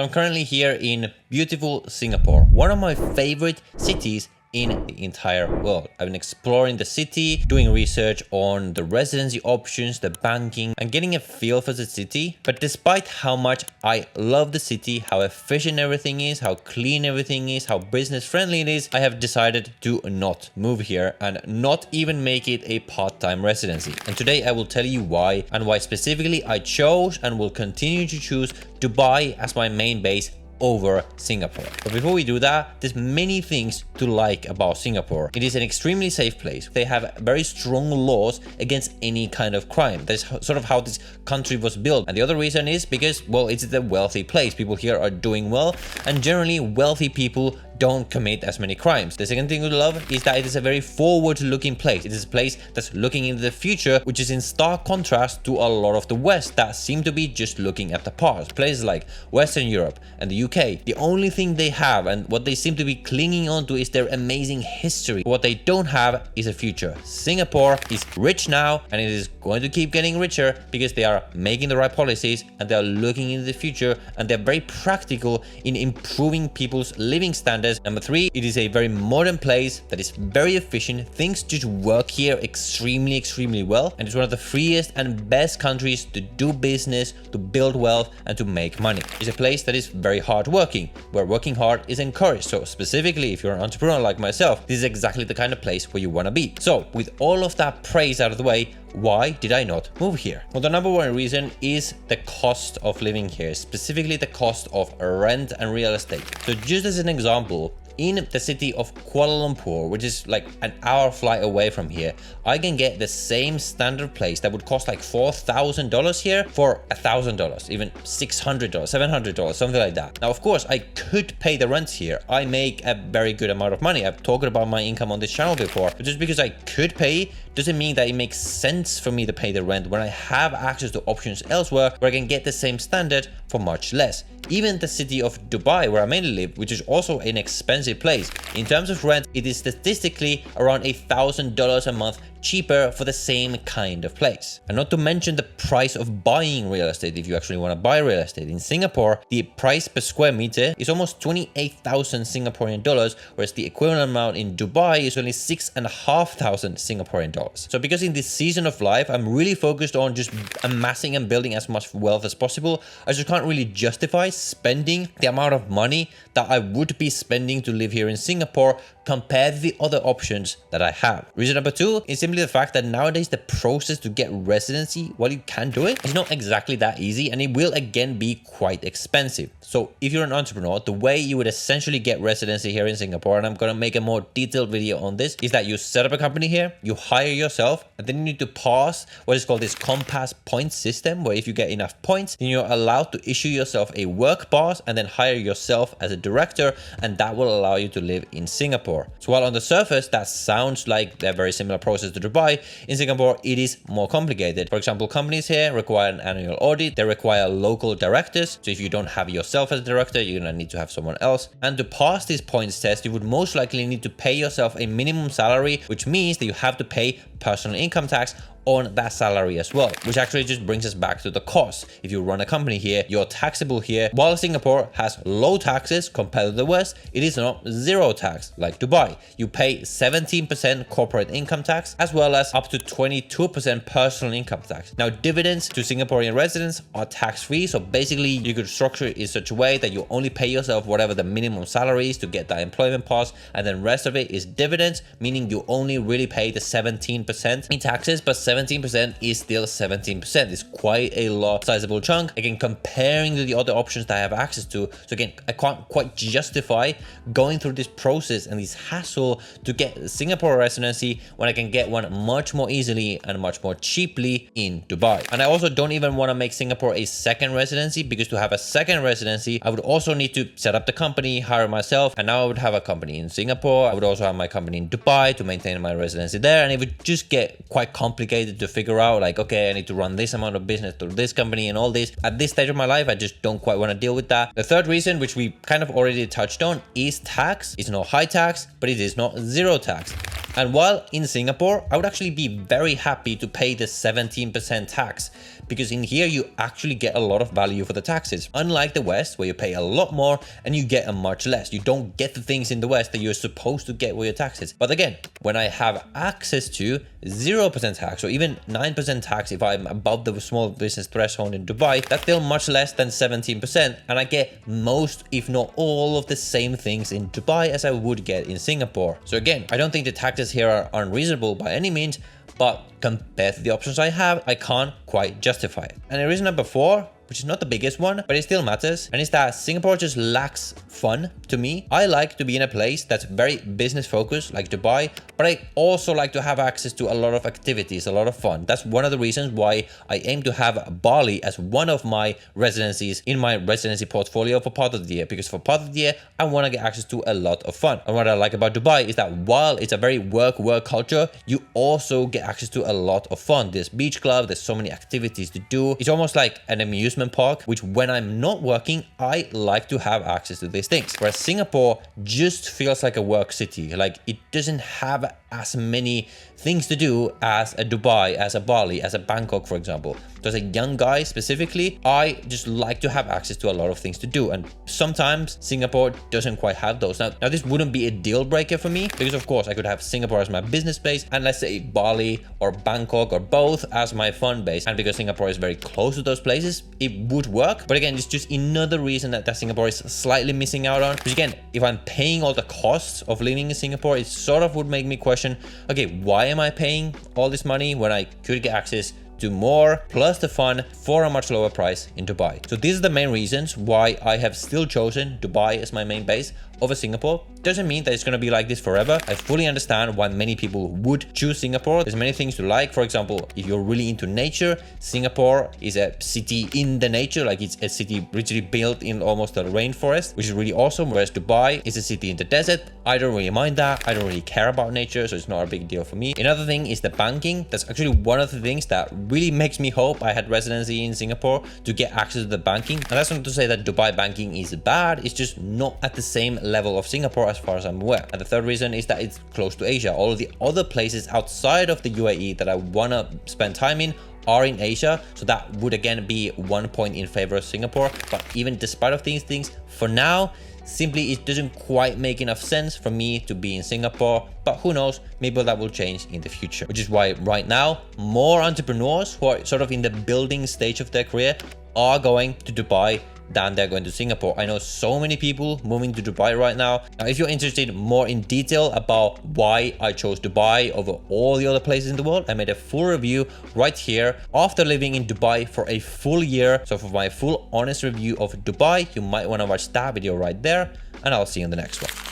I'm currently here in beautiful Singapore, one of my favorite cities in the entire world. I've been exploring the city, doing research on the residency options, the banking, and getting a feel for the city. But despite how much I love the city, how efficient everything is, how clean everything is, how business friendly it is, I have decided to not move here and not even make it a part-time residency. And today I will tell you why, and why specifically I chose and will continue to choose Dubai as my main base over Singapore. But before we do that, there's many things to like about Singapore. It is an extremely safe place. They have very strong laws against any kind of crime. That's sort of how this country was built. And the other reason is because, well, it's the wealthy place. People here are doing well, and generally wealthy people don't commit as many crimes. The second thing we love is that it is a very forward-looking place. It is a place that's looking into the future, which is in stark contrast to a lot of the West that seem to be just looking at the past. Places like Western Europe and the UK, the only thing they have and what they seem to be clinging on to is their amazing history. What they don't have is a future. Singapore is rich now, and it is going to keep getting richer because they are making the right policies and they are looking into the future, and they're very practical in improving people's living standards. Number three, it is a very modern place that is very efficient. Things just work here extremely well, and it's one of the freest and best countries to do business, to build wealth, and to make money. It's a place that is very hardworking, where working hard is encouraged. So specifically, if you're an entrepreneur like myself, this is exactly the kind of place where you want to be. So with all of that praise out of the way, why did I not move here? Well, the number one reason is the cost of living here, specifically the cost of rent and real estate. So just as an example, in the city of Kuala Lumpur, which is like an hour flight away from here, I can get the same standard place that would cost like $4,000 here for $1,000, even $600, $700, something like that. Now, of course, I could pay the rent here. I make a very good amount of money. I've talked about my income on this channel before, but just because I could pay doesn't mean that it makes sense for me to pay the rent when I have access to options elsewhere where I can get the same standard for much less. Even the city of Dubai, where I mainly live, which is also an expensive place, in terms of rent, it is statistically around $1,000 a month cheaper for the same kind of place. And not to mention the price of buying real estate if you actually want to buy real estate. In Singapore, the price per square meter is almost 28,000 Singaporean dollars, whereas the equivalent amount in Dubai is only 6,500 Singaporean dollars. So because in this season of life, I'm really focused on just amassing and building as much wealth as possible, I just can't really justify spending the amount of money that I would be spending to live here in Singapore compared to the other options that I have. Reason number two is simply the fact that nowadays the process to get residency, while you can do it, is not exactly that easy, and it will again be quite expensive. So if you're an entrepreneur, the way you would essentially get residency here in Singapore, and I'm going to make a more detailed video on this, is that you set up a company here, you hire yourself, and then you need to pass what is called this compass point system, where if you get enough points, then you're allowed to issue yourself a work pass and then hire yourself as a director, and that will allow you to live in Singapore. So while on the surface that sounds like a very similar process to Dubai, in Singapore it is more complicated. For example, companies here require an annual audit, they require local directors, so if you don't have yourself as a director, you're gonna need to have someone else. And to pass this points test, you would most likely need to pay yourself a minimum salary, which means that you have to pay personal income tax on that salary as well, which actually just brings us back to the cost. If you run a company here, you're taxable here. While Singapore has low taxes compared to the West, it is not zero tax like Dubai. You pay 17% corporate income tax, as well as up to 22% personal income tax. Now, dividends to Singaporean residents are tax-free, so basically you could structure it in such a way that you only pay yourself whatever the minimum salary is to get that employment pass, and then rest of it is dividends, meaning you only really pay the 17% in taxes, but 17% is still 17%. It's quite a lot, sizable chunk. Again, comparing to the other options that I have access to. So again, I can't quite justify going through this process and this hassle to get Singapore residency when I can get one much more easily and much more cheaply in Dubai. And I also don't even want to make Singapore a second residency, because to have a second residency, I would also need to set up the company, hire myself, and now I would have a company in Singapore. I would also have my company in Dubai to maintain my residency there, and it would just get quite complicated to figure out, like, okay, I need to run this amount of business through this company and all this. At this stage of my life, I just don't quite want to deal with that. The third reason, which we kind of already touched on, is tax. It's not high tax, but it is not zero tax. And while in Singapore, I would actually be very happy to pay the 17% tax, because in here you actually get a lot of value for the taxes. Unlike the West, where you pay a lot more and you get a much less. You don't get the things in the West that you're supposed to get with your taxes. But again, when I have access to 0% tax or even 9% tax if I'm above the small business threshold in Dubai, that's still much less than 17%, and I get most, if not all, of the same things in Dubai as I would get in Singapore. So again, I don't think the taxes here are unreasonable by any means, but compared to the options I have, I can't quite justify it. And the reason number 4, which is not the biggest one, but it still matters, and it's that Singapore just lacks fun to me. I like to be in a place that's very business focused, like Dubai, but I also like to have access to a lot of activities, a lot of fun. That's one of the reasons why I aim to have Bali as one of my residencies in my residency portfolio for part of the year, because for part of the year, I want to get access to a lot of fun. And what I like about Dubai is that while it's a very work culture, you also get access to a lot of fun. There's beach club, there's so many activities to do. It's almost like an amusement park, which when I'm not working, I like to have access to these things. Whereas Singapore just feels like a work city. Like it doesn't have as many things to do as a Dubai, as a Bali, as a Bangkok, for example. So as a young guy specifically, I just like to have access to a lot of things to do. And sometimes Singapore doesn't quite have those. Now this wouldn't be a deal breaker for me, because of course I could have Singapore as my business base and let's say Bali or Bangkok or both as my fun base. And because Singapore is very close to those places, it would work. But again, it's just another reason that Singapore is slightly missing out on. Because again, if I'm paying all the costs of living in Singapore, it sort of would make me question, okay, why am I paying all this money when I could get access to more plus the fun for a much lower price in Dubai? So these are the main reasons why I have still chosen Dubai as my main base over Singapore. Doesn't mean that it's going to be like this forever. I fully understand why many people would choose Singapore. There's many things to like. For example, if you're really into nature, Singapore is a city in the nature, like it's a city literally built in almost a rainforest, which is really awesome. Whereas Dubai is a city in the desert. I don't really mind that. I don't really care about nature, so it's not a big deal for me. Another thing is the banking. That's actually one of the things that really makes me hope I had residency in Singapore, to get access to the banking. And that's not to say that Dubai banking is bad. It's just not at the same level of Singapore as far as I'm aware. And the third reason is that it's close to Asia. All of the other places outside of the UAE that I want to spend time in are in Asia, so that would again be 1 point in favor of Singapore. But even despite of these things, for now, simply it doesn't quite make enough sense for me to be in Singapore. But who knows, maybe that will change in the future. Which is why right now, more entrepreneurs who are sort of in the building stage of their career are going to Dubai than they're going to Singapore. I know so many people moving to Dubai right now. Now, if you're interested more in detail about why I chose Dubai over all the other places in the world, I made a full review right here after living in Dubai for a full year. So for my full honest review of Dubai, you might want to watch that video right there, and I'll see you in the next one.